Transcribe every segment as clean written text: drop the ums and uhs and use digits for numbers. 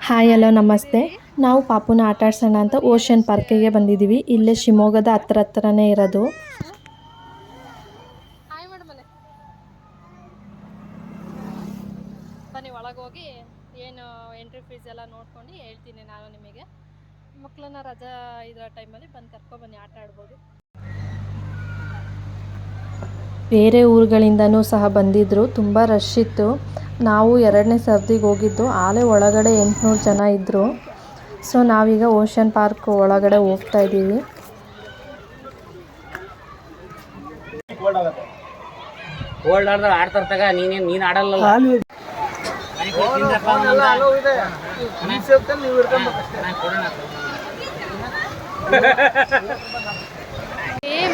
Hi hello ನಮಸ್ತೆ. ನಾವು ಪಾಪುನ ಆಟ ಆಡ್ಸೋಣ ಅಂತ ಓಷನ್ ಪಾರ್ಕಿಗೆ ಬಂದಿದ್ದೀವಿ. ಇಲ್ಲೇ ಶಿವಮೊಗ್ಗದ ಹತ್ರನೇ ಇರೋದು. ಬನ್ನಿ ಒಳಗೋಗಿ ಏನು ಎಂಟ್ರಿ ಫೀಸ್ ಎಲ್ಲ ನೋಡ್ಕೊಂಡು ಹೇಳ್ತೀನಿ ನಾನು ನಿಮಗೆ. ಮಕ್ಕಳನ್ನ ರಜಾ ಇದರ ಟೈಮಲ್ಲಿ ಬಂದು ಕರ್ಕೊಬನ್ನಿ, ಆಟ ಆಡ್ಬೋದು. ಬೇರೆ ಊರುಗಳಿಂದನೂ ಸಹ ಬಂದಿದ್ದರು. ತುಂಬ ರಶ್ ಇತ್ತು. ನಾವು 2ನೇ ಸರ್ತಿಗೆ ಹೋಗಿದ್ದು. ಆಲೇ ಒಳಗಡೆ 800 ಜನ ಇದ್ದರು. ಸೊ ನಾವೀಗ ಓಷನ್ ಪಾರ್ಕ್ ಒಳಗಡೆ ಹೋಗ್ತಾ ಇದ್ದೀವಿ. ನೀನು ಆಡಲ್ಲ.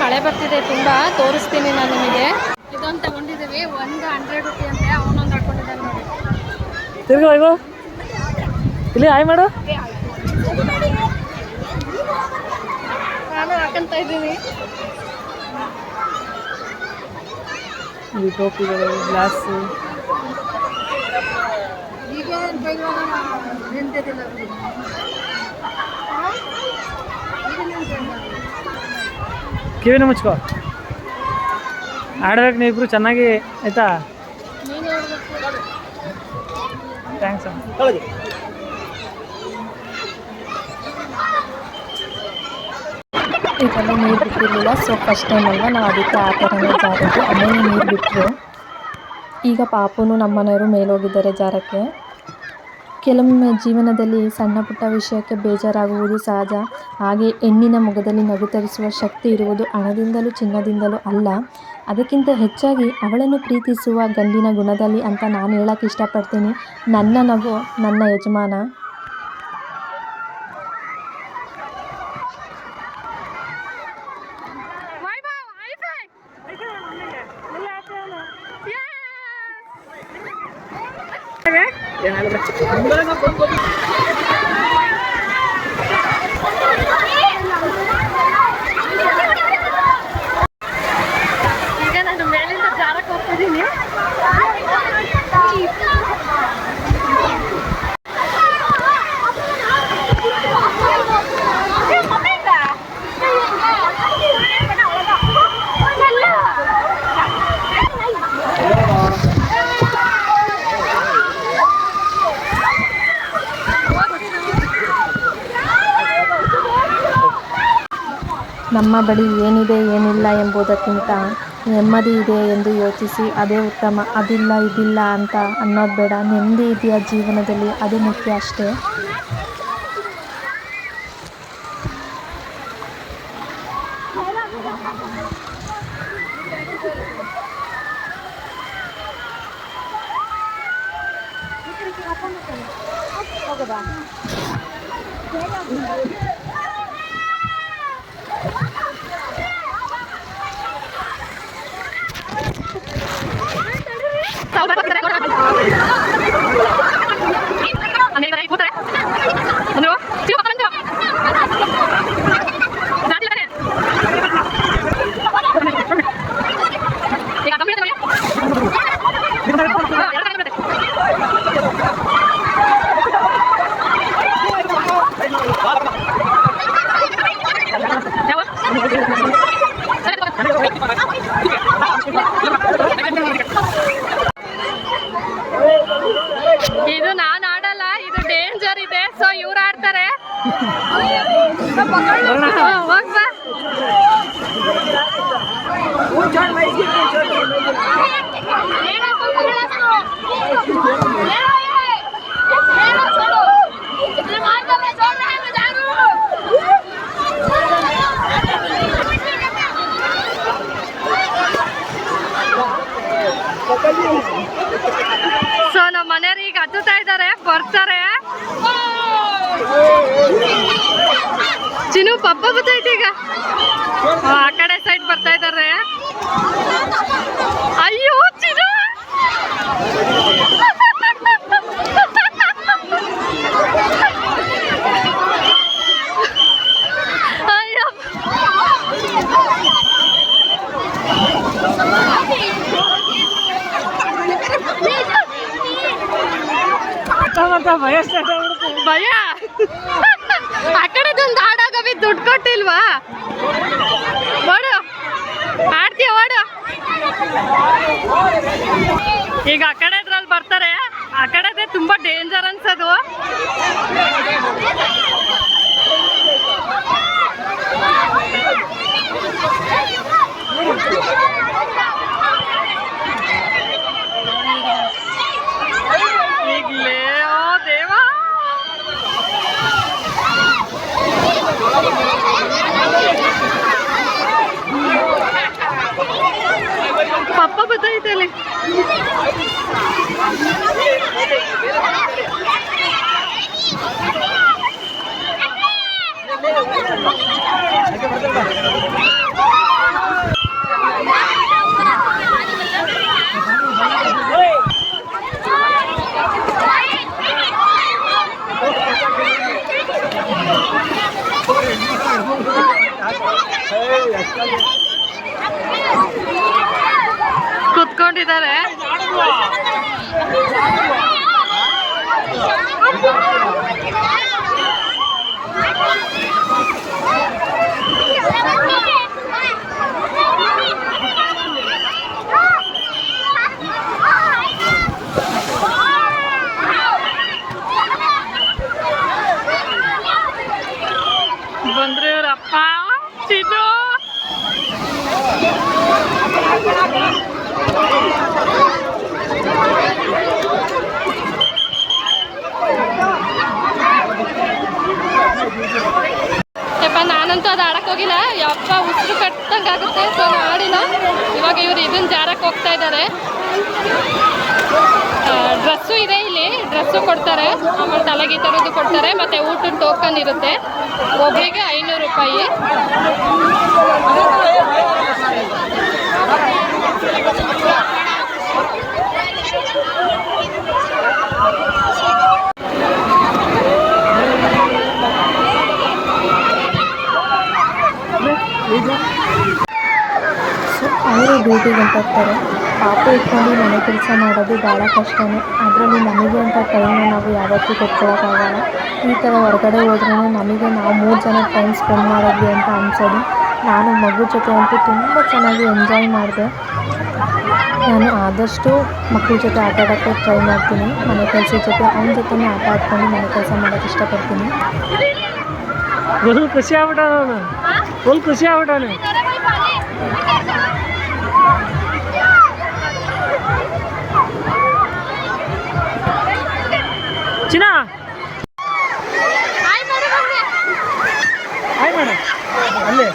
ಮಳೆ ಬರ್ತಿದೆ ತುಂಬ, ತೋರಿಸ್ತೀನಿ ನಾನು ನಿಮಗೆ. ಇದೊಂದು ತಗೊಂಡಿದ್ದೀವಿ, 100 ರೂಪಾಯಿ ಅಂತೆ. ಅವನೊಂದು ಹಾಕೊಂಡಿದ್ದಾನೆ ನೋಡಿ. ತಿರ್ಗಾ ಇಲ್ಲಿ ಆಯ್ ಮಾಡು. ನಾನು ಹಾಕಂತ ಇದ್ದೀನಿ. ಈ ಟೋಪಿಗಳು, ಗ್ಲಾಸು, ಕಿವಿನ ಮುಚ್ಕೋ. ಆಡ್ಬೇಕು ನೀವಿಬ್ರು ಚೆನ್ನಾಗಿ, ಆಯ್ತಾ? ಥ್ಯಾಂಕ್ಸ್. ಇದರಲ್ಲಿ ನೀರು ಬಿಟ್ಟಿರಲಿಲ್ಲ. ಸೊ ಫಸ್ಟ್ ಟೈಮ್ ಅಲ್ವಾ, ನಾವು ಅದಕ್ಕೆ ಆ ಥರನೇ ಜಾರದ್ದು. ಆಮೇಲೆ ನೀರು ಬಿಟ್ಟರು. ಈಗ ಪಾಪುನು ನಮ್ಮ ಮನೆಯವರು ಮೇಲೋಗಿದ್ದಾರೆ ಜಾರಕ್ಕೆ. ಕೆಲವೊಮ್ಮೆ ಜೀವನದಲ್ಲಿ ಸಣ್ಣ ಪುಟ್ಟ ವಿಷಯಕ್ಕೆ ಬೇಜಾರಾಗುವುದು ಸಹಜ. ಹಾಗೆ ಹೆಣ್ಣಿನ ಮೊಗದಲ್ಲಿ ನಗು ತರಿಸುವ ಶಕ್ತಿ ಇರುವುದು ಹಣದಿಂದಲೂ ಚಿನ್ನದಿಂದಲೂ ಅಲ್ಲ, ಅದಕ್ಕಿಂತ ಹೆಚ್ಚಾಗಿ ಅವಳನ್ನು ಪ್ರೀತಿಸುವ ಗಂಡಿನ ಗುಣದಲ್ಲಿ ಅಂತ ನಾನು ಹೇಳಕ್ಕೆ ಇಷ್ಟಪಡ್ತೀನಿ. ನನ್ನ ನಗು ನನ್ನ ಯಜಮಾನ. ಈಗ ನಾನು ಮೇಲಿಂದ ಜಾರಕ್ಕೆ ಹೋಗ್ತಿದ್ದೀನಿ. ನಮ್ಮ ಬಳಿ ಏನಿದೆ ಏನಿಲ್ಲ ಎಂಬುದಕ್ಕಿಂತ ನೆಮ್ಮದಿ ಇದೆ ಎಂದು ಯೋಚಿಸಿ ಅದೇ ಉತ್ತಮ. ಅದಿಲ್ಲ ಇದಿಲ್ಲ ಅಂತ ಅನ್ನೋದು ಬೇಡ. ನೆಮ್ಮದಿ ಇದೆಯಾ ಜೀವನದಲ್ಲಿ, ಅದು ಮುಖ್ಯ ಅಷ್ಟೇ. ಇದು ನಾನು ಆಡಲ್ಲ, ಇದು ಡೇಂಜರ್ ಇದೆ. ಸೊ ಇವ್ರು ಆಡ್ತಾರೆ. ಹೋಗ್ಬಾ. ಸೊ ನಮ್ಮ ಮನೆಯವ್ರು ಈಗ ಹತ್ತುತ್ತಾ ಇದ್ದಾರೆ, ಬರ್ತಾರೆ. ಚಿನ್ನು ಪಪ್ಪ ಗೊತ್ತೈತಿ ಈಗ ಆ ಕಡೆ ಸೈಡ್ ಬರ್ತಾ ಇದ್ದಾರೆ. ಅಯ್ಯೋ ಚಿನ್ನು, ಅಯ್ಯೋ ಭಯ ಸ್ಟಾರ್ಟ್ ಆಗ್ಬಿಡುತ್ತೆ. ಭಯ ಆ ಕಡೆದೊಂದು ಹಾಡಾಗವಿ ದುಡ್ಡು ಕೊಟ್ಟಿಲ್ವಾ ಓಡು ಆಡ್ತೀಯ ಓಡು ಈಗ ಆ ಕಡೆ ಇದ್ರಲ್ಲಿ ಬರ್ತಾರೆ ಆ ಕಡೆದೇ ತುಂಬಾ ಡೇಂಜರ್ ಅನ್ಸೋದು ಈಗಲೇ ಓ ದೇವಾ ಪಪ್ಪ ಬತ್ತೈತೆ ಅಲ್ಲಿ ಕುತ್ಕೊಂಡಿದ್ದಾರೆ ಬಂದ್ರೆ ಅಪ್ಪ ಚಿನ್ನು ಯಪ್ಪ ನಾನಂತೂ ಅದು ಆಡಕ್ಕೆ ಹೋಗಿಲ್ಲ ಯಪ್ಪ ಉಸಿರು ಕಟ್ಟಂಗಾಗುತ್ತೆ ಸೊ ನಾನು ಆಡಿಲ್ಲ ಇವಾಗ ಇವ್ರು ಇದನ್ನ ಜಾರಕ್ಕೆ ಹೋಗ್ತಾ ಇದ್ದಾರೆ ಡ್ರೆಸ್ಸು ಇದೆ ಇಲ್ಲಿ ಡ್ರೆಸ್ಸು ಕೊಡ್ತಾರೆ ಆಮೇಲೆ ತಲೆಗೆ ಥರದ್ದು ಕೊಡ್ತಾರೆ ಮತ್ತು ಊಟದ ಟೋಕನ್ ಇರುತ್ತೆ ಒಬ್ಬರಿಗೆ 500 ರೂಪಾಯಿ ಸೊ ಅವರು ಡ್ಯೂಟಿಗೆ ಅಂತ ಹೋಗ್ತಾರೆ ಪಾಪ ಇಟ್ಕೊಂಡು ಮನೆ ಕೆಲಸ ಮಾಡೋದು ಭಾಳ ಕಷ್ಟನೇ ಅದರಲ್ಲಿ ನಮಗೆ ಅಂತ ಟೈಮ್ನ ನಾವು ಯಾವತ್ತೂ ಕೊಟ್ಕೊಳ್ಳೋಕ್ಕಾಗಲ್ಲ ಈ ಥರ ಹೊರಗಡೆ ಹೋದ್ರೂ ನಮಗೆ ನಾವು 3 ಜನ ಟೈಮ್ ಸ್ಪೆಂಡ್ ಮಾಡಿದ್ವಿ ಅಂತ ಅನ್ಸೋದು ನಾನು ಮಗು ಜೊತೆ ಅಂತೂ ತುಂಬ ಚೆನ್ನಾಗಿ ಎಂಜಾಯ್ ಮಾಡಿದೆ ನಾನು ಆದಷ್ಟು ಮಕ್ಕಳ ಜೊತೆ ಆಟ ಆಡೋಕ್ಕೆ ಟ್ರೈ ಮಾಡ್ತೀನಿ ಮನೆ ಕೆಲಸದ ಜೊತೆ ಅವನ ಜೊತೆ ಆಟ ಆಡ್ಕೊಂಡು ಮನೆ ಕೆಲಸ ಮಾಡೋಕ್ಕೆ ಇಷ್ಟಪಡ್ತೀನಿ ಫುಲ್ ಖುಷಿ ಆಗ್ಬಿಟ್ಟಾನ ಫುಲ್ ಖುಷಿ ಆಗ್ಬಿಟ್ಟಾನೆ ಚಿನ್ನ ಹಾಯ್ ಮೇಡಮ್ ಅಲ್ಲೇ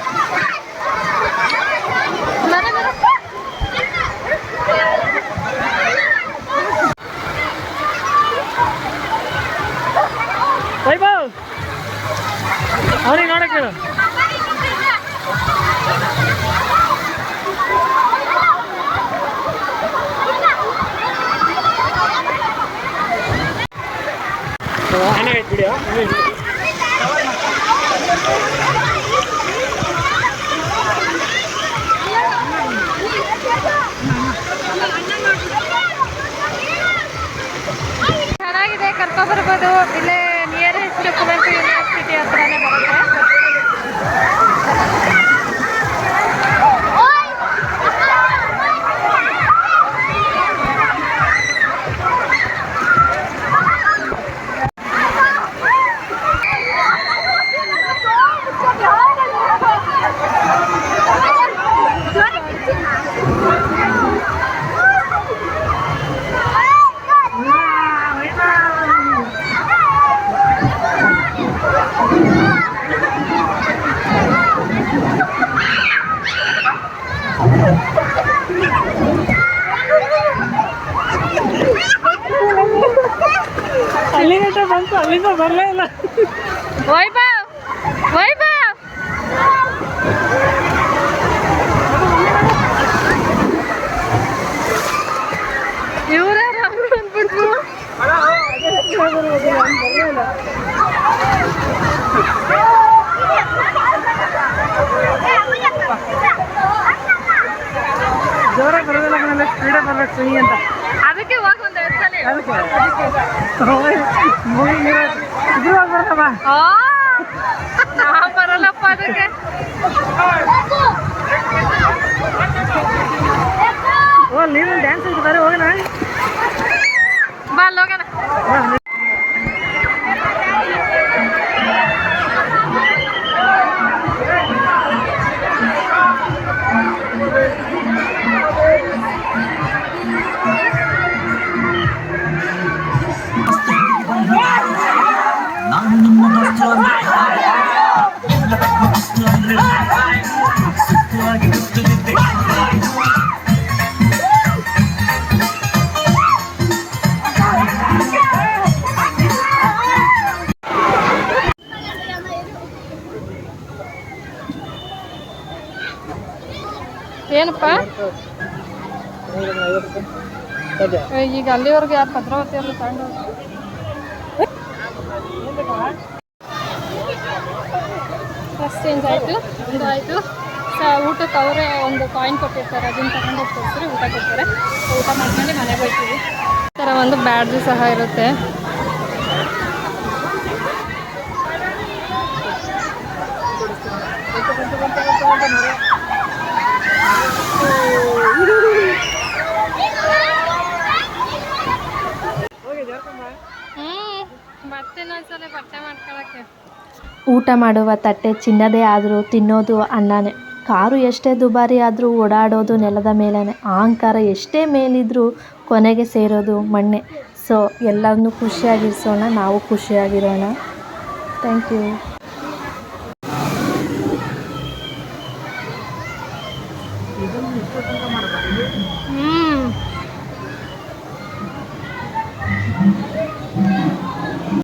ವೈಭವ್ ಅವ್ರಿಗೆ ನೋಡಕ್ಕೆ ಹೇಳು ವಿಡಿಯೋ ಚೆನ್ನಾಗಿದೆ ಕರ್ಕೊಬರ್ಬೋದು ಇಲ್ಲೇ ನಿಯರೆಸ್ಟ್ ಕುವೆಂಪು ಯೂನಿವರ್ಸಿಟಿ ಹತ್ರನೇ ಬರುತ್ತೆ ಅಲ್ಲಿಗಂಟ ಬಂತು ಅಲ್ಲಿಂದ ಬರಲೇ ಇಲ್ಲ ವೈಭವ್ ವೈಭವ್ ಇವರ್ಯಾರು ಅಂದ್ಬಿಟ್ರು ಜೋರಾಗಿ ಬರೋದಿಲ್ಲ ಕಣಲ್ಲ ಸ್ಪೀಡಾಗಿ ಬರ್ಬೇಕು ಸಹಿ ಅಂತ ಅದಕ್ಕೆ ಹೋಗಿ ಒಂದು 2 ಸಲ ಅದಕ್ಕೆ ಮೂವಿ ಇಬ್ರು ಹೋಗ್ಬಾರ್ದಮ್ಮ. ನಾ ಬರಲ್ಲಪ್ಪ ಅದಕ್ಕೆ. ಓ ನೀನು ಡ್ಯಾನ್ಸ್ ಐತೆ ಬೇರೆ ಹೋಗೋಣ. ಬಾ ಅಲ್ಲಿ ಹೋಗೋಣ. ಏನಪ್ಪ ಈಗ ಅಲ್ಲಿವರೆಗೆ ಯಾರು ಭದ್ರಾವತಿಯಲ್ಲಿ ತಗೊಂಡು ಫಸ್ಟ್ ಚೇಂಜ್ ಆಯಿತು. ಒಂದು ಆಯಿತು. ಊಟಕ್ಕೆ ಅವರೇ ಒಂದು ಕಾಯಿನ್ ಕೊಟ್ಟಿರ್ತಾರೆ, ಅದನ್ನು ತಗೊಂಡು ಹೋಗಿ ಕೊಡ್ತಾರೆ, ಊಟ ಕೊಡ್ತಾರೆ. ಊಟ ಮಾಡ್ಕೊಂಡು ಮನೆಗೆ ಹೋಗ್ತೀವಿ. ಈ ಥರ ಒಂದು ಬ್ಯಾಡ್ಜು ಸಹ ಇರುತ್ತೆ. ಮತ್ತಿನ್ನೊಂದ್ಸಲ ಬಟ್ಟೆ ಮಾಡ್ಕೊಳಕ್ಕೆ. ಊಟ ಮಾಡುವ ತಟ್ಟೆ ಚಿನ್ನದೇ ಆದರೂ ತಿನ್ನೋದು ಅನ್ನನೇ. ಕಾರು ಎಷ್ಟೇ ದುಬಾರಿ ಆದರೂ ಓಡಾಡೋದು ನೆಲದ ಮೇಲೇ. ಅಹಂಕಾರ ಎಷ್ಟೇ ಮೇಲಿದ್ರೂ ಕೊನೆಗೆ ಸೇರೋದು ಮಣ್ಣೆ. ಸೊ ಎಲ್ಲರನ್ನೂ ಖುಷಿಯಾಗಿರಿಸೋಣ, ನಾವು ಖುಷಿಯಾಗಿರೋಣ. Thank you. ಹ್ಞೂ